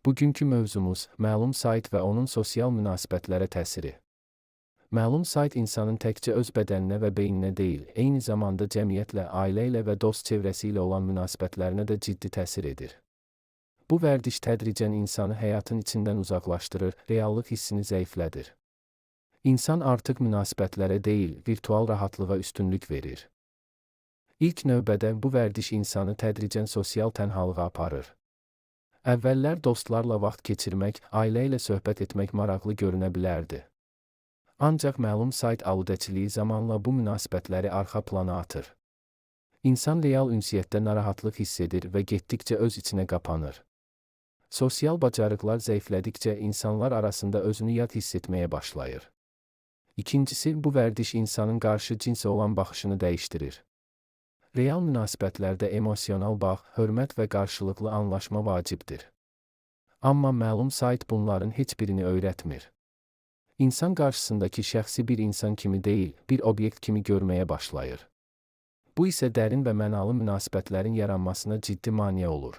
Bugünkü mövzumuz məlum sayt və onun sosial münasibətlərə təsiri. Məlum sayt insanın təkcə öz bədəninə və beyninə deyil, eyni zamanda cəmiyyətlə, ailə ilə və dost çevrəsi ilə olan münasibətlərinə də ciddi təsir edir. Bu vərdiş tədricən insanı həyatın içindən uzaqlaşdırır, reallıq hissini zəiflədir. İnsan artıq münasibətlərə deyil, virtual rahatlığa üstünlük verir. İlk növbədə bu vərdiş insanı tədricən sosial tənhalığa aparır. Əvvəllər dostlarla vaxt keçirmək, ailə ilə söhbət etmək maraqlı görünə bilərdi. Ancaq məlum sayt aludəçiliyi zamanla bu münasibətləri arxa plana atır. İnsan real ünsiyyətdə narahatlıq hiss edir və getdikcə öz içinə qapanır. Sosial bacarıqlar zəiflədikcə insanlar arasında özünü yad hiss etməyə başlayır. İkincisi, bu vərdiş insanın qarşı cinsə olan baxışını dəyişdirir. Real münasibətlərdə emosional bağ, hörmət və qarşılıqlı anlaşma vacibdir. Amma məlum sayt bunların heç birini öyrətmir. İnsan qarşısındakı şəxsi bir insan kimi deyil, bir obyekt kimi görməyə başlayır. Bu isə dərin və mənalı münasibətlərin yaranmasına ciddi maneə olur.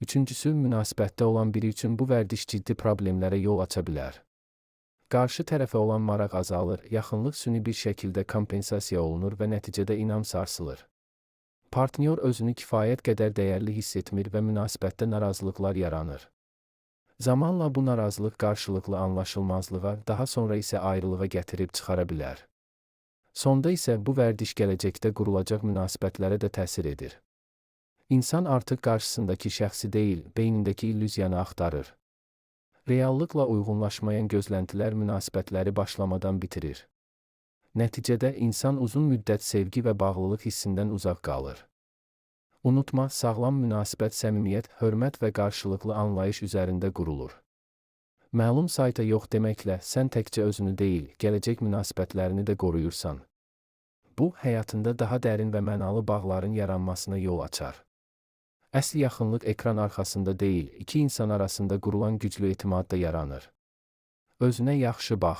Üçüncüsü, münasibətdə olan biri üçün bu vərdiş ciddi problemlərə yol aça bilər. Qarşı tərəfə olan maraq azalır, yaxınlıq süni bir şəkildə kompensasiya olunur və nəticədə inam sarsılır. Partnyor özünü kifayət qədər dəyərli hiss etmir və münasibətdə narazılıqlar yaranır. Zamanla bu narazılıq qarşılıqlı anlaşılmazlığa, daha sonra isə ayrılığa gətirib çıxara bilər. Sonda isə bu vərdiş gələcəkdə qurulacaq münasibətlərə də təsir edir. İnsan artıq qarşısındakı şəxsi deyil, beynindəki illüziyanı axtarır. Reallıqla uyğunlaşmayan gözləntilər münasibətləri başlamadan bitirir. Nəticədə insan uzun müddət sevgi və bağlılıq hissindən uzaq qalır. Unutma, sağlam münasibət səmimiyyət, hörmət və qarşılıqlı anlayış üzərində qurulur. Məlum sayta yox deməklə sən təkcə özünü deyil, gələcək münasibətlərini də qoruyursan. Bu, həyatında daha dərin və mənalı bağların yaranmasına yol açar. Əsl yaxınlıq ekran arxasında deyil, iki insan arasında qurulan güclü etimadda yaranır. Özünə yaxşı bax.